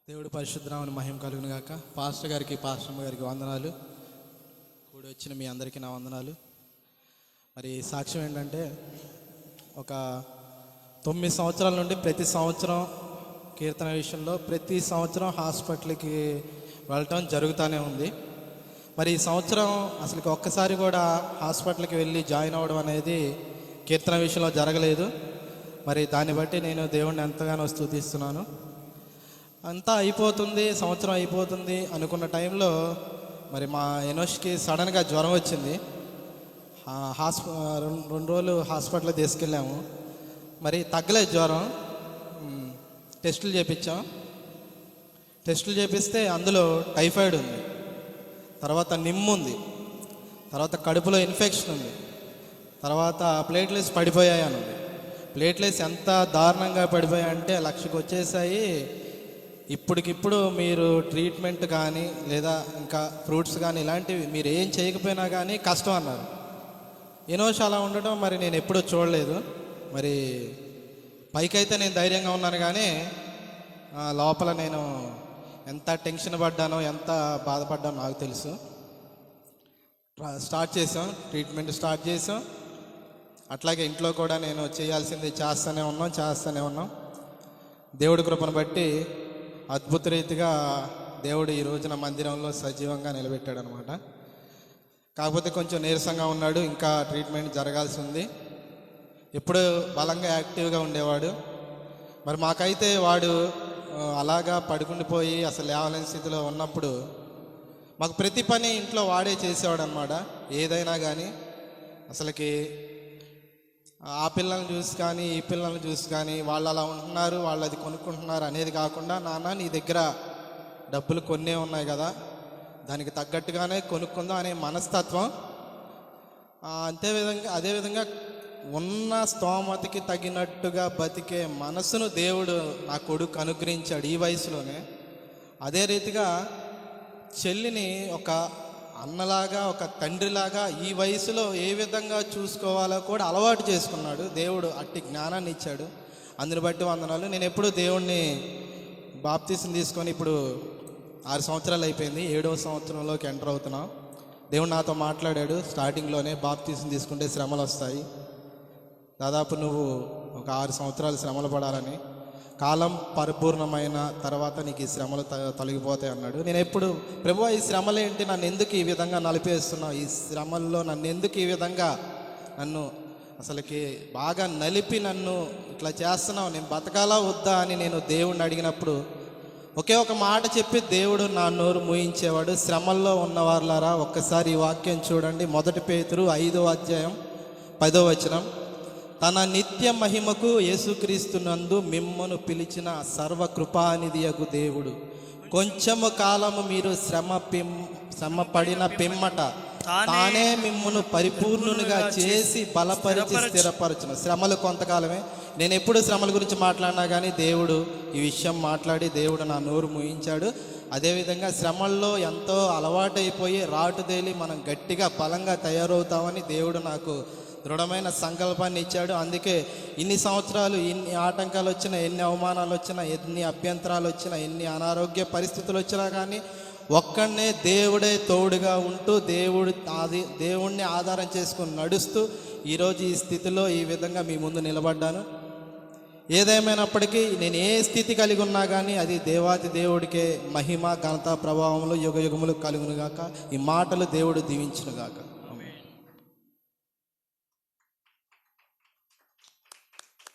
దేవుడు పరిశుద్ధనామమున మహిమ కలుగును గాక. పాస్టర్ గారికి, పాస్టమ్మ గారికి వందనాలు. కూడి వచ్చిన మీ అందరికీ నా వందనాలు. మరి సాక్ష్యం ఏంటంటే, ఒక 9 సంవత్సరాల నుండి ప్రతి సంవత్సరం కీర్తన విషయంలో ప్రతి సంవత్సరం హాస్పిటల్కి వెళ్ళటం జరుగుతూనే ఉంది. మరి ఈ సంవత్సరం అసలు ఒక్కసారి కూడా హాస్పిటల్కి వెళ్ళి జాయిన్ అవ్వడం అనేది కీర్తన విషయంలో జరగలేదు. మరి దాన్ని బట్టి నేను దేవుణ్ణి ఎంతగానో స్తుతిస్తున్నాను. అంతా అయిపోతుంది, సంవత్సరం అయిపోతుంది అనుకున్న టైంలో మరి మా ఎనోష్కి సడన్గా జ్వరం వచ్చింది. 2 రోజులు హాస్పిటల్లో తీసుకెళ్ళాము. మరి తగ్గలేదు జ్వరం. టెస్టులు చేయించాం. టెస్టులు చేపిస్తే అందులో టైఫాయిడ్ ఉంది, తర్వాత నిమ్ము ఉంది, తర్వాత కడుపులో ఇన్ఫెక్షన్ ఉంది, తర్వాత ప్లేట్లెట్స్ పడిపోయాయి అని ఉంది. ప్లేట్లెట్స్ ఎంత దారుణంగా పడిపోయాయంటే 1,00,000కి వచ్చేసాయి. ఇప్పటికిప్పుడు మీరు ట్రీట్మెంట్ కానీ లేదా ఇంకా ఫ్రూట్స్ కానీ ఇలాంటివి మీరు ఏం చేయకపోయినా కానీ కష్టం అన్నారు. ఎనోష్ అలా ఉండటం మరి నేను ఎప్పుడూ చూడలేదు. మరి పైకైతే నేను ధైర్యంగా ఉన్నాను, కానీ లోపల నేను ఎంత టెన్షన్ పడ్డానో, ఎంత బాధపడ్డానో నాకు తెలుసు. స్టార్ట్ చేసాం, ట్రీట్మెంట్ స్టార్ట్ చేసాం. అట్లాగే ఇంట్లో కూడా నేను చేయాల్సింది చేస్తూనే ఉన్నాం. దేవుడి కృపను బట్టి అద్భుత రీతిగా దేవుడు ఈ రోజున మందిరంలో సజీవంగా నిలబెట్టాడు అనమాట. కాకపోతే కొంచెం నీరసంగా ఉన్నాడు, ఇంకా ట్రీట్మెంట్ జరగాల్సి ఉంది. ఎప్పుడు బలంగా యాక్టివ్గా ఉండేవాడు. మరి మాకైతే వాడు అలాగా పడుకుండిపోయి అసలు లేవలేని స్థితిలో ఉన్నప్పుడు మాకు ప్రతి పని ఇంట్లో వాడే చేసేవాడు అనమాట. ఏదైనా కానీ అసలుకి ఆ పిల్లల్ని చూసి కానీ ఈ పిల్లల్ని చూసి కానీ వాళ్ళు అలా ఉంటున్నారు, వాళ్ళు అది కొనుక్కుంటున్నారు అనేది కాకుండా, నాన్న నీ దగ్గర డబ్బులు కొన్నే ఉన్నాయి కదా, దానికి తగ్గట్టుగానే కొనుక్కుందాం అనే మనస్తత్వం. అదేవిధంగా ఉన్న స్తోమతకి తగినట్టుగా బతికే మనసును దేవుడు నా కొడుకు అనుగ్రహించాడు ఈ వయసులోనే. అదే రీతిగా చెల్లిని ఒక అన్నలాగా, ఒక తండ్రిలాగా ఈ వయసులో ఏ విధంగా చూసుకోవాలో కూడా అలవాటు చేసుకున్నాడు. దేవుడు అట్టి జ్ఞానాన్ని ఇచ్చాడు. అందుని బట్టి వందనాలు. నేను ఎప్పుడు దేవుణ్ణి బాప్తీసం తీసుకొని ఇప్పుడు 6 సంవత్సరాలు అయిపోయింది. 7వ సంవత్సరంలోకి ఎంటర్ అవుతున్నాం. దేవుడు నాతో మాట్లాడాడు స్టార్టింగ్లోనే, బాప్తీసం తీసుకుంటే శ్రమలు వస్తాయి, దాదాపు నువ్వు ఒక 6 సంవత్సరాలు శ్రమలు పడాలని, కాలం పరిపూర్ణమైన తర్వాత నీకు ఈ శ్రమలు తొలగిపోతాయి అన్నాడు. నేను ఎప్పుడు, ప్రభువా ఈ శ్రమలు ఏంటి, నన్ను ఎందుకు ఈ విధంగా నలిపేస్తున్నావు, ఈ శ్రమల్లో నన్ను ఎందుకు ఈ విధంగా నన్ను అసలుకి బాగా నలిపి నన్ను ఇట్లా చేస్తున్నావు, నేను బతకాలా వద్దా అని నేను దేవుడిని అడిగినప్పుడు ఒకే ఒక మాట చెప్పి దేవుడు నా నోరు మూయించేవాడు. శ్రమల్లో ఉన్నవారులారా ఒక్కసారి ఈ వాక్యం చూడండి. 1 పేతురు 5వ అధ్యాయం 10వ వచనం. తన నిత్య మహిమకు యేసుక్రీస్తునందు మిమ్మను పిలిచిన సర్వకృపానిధియగు దేవుడు కొంచెము కాలము మీరు శ్రమ పడిన పిమ్మట తానే మిమ్మను పరిపూర్ణునిగా చేసి బలపరిచి స్థిరపరచును. శ్రమలు కొంతకాలమే. నేను ఎప్పుడు శ్రమల గురించి మాట్లాడినా కానీ దేవుడు ఈ విషయం మాట్లాడి దేవుడు నా నోరు మూయించాడు. అదేవిధంగా శ్రమల్లో ఎంతో అలవాటైపోయి రాటుదేలి మనం గట్టిగా బలంగా తయారవుతామని దేవుడు నాకు దృఢమైన సంకల్పాన్ని ఇచ్చాడు. అందుకే ఇన్ని సంవత్సరాలు ఎన్ని ఆటంకాలు వచ్చినా, ఎన్ని అవమానాలు వచ్చినా, ఎన్ని అభ్యంతరాలు వచ్చినా, ఎన్ని అనారోగ్య పరిస్థితులు వచ్చినా కానీ ఒక్కడనే దేవుడే తోడుగా ఉంటూ దేవుణ్ణి ఆధారం చేసుకుని నడుస్తూ ఈరోజు ఈ స్థితిలో ఈ విధంగా మీ ముందు నిలబడ్డాను. ఏదేమైనప్పటికీ నేను ఏ స్థితి కలిగి ఉన్నా కానీ అది దేవాతి దేవుడికే మహిమ, ఘనత, ప్రభావములు యుగ యుగములు కలుగునుగాక. ఈ మాటలు దేవుడు దీవించునుగాక.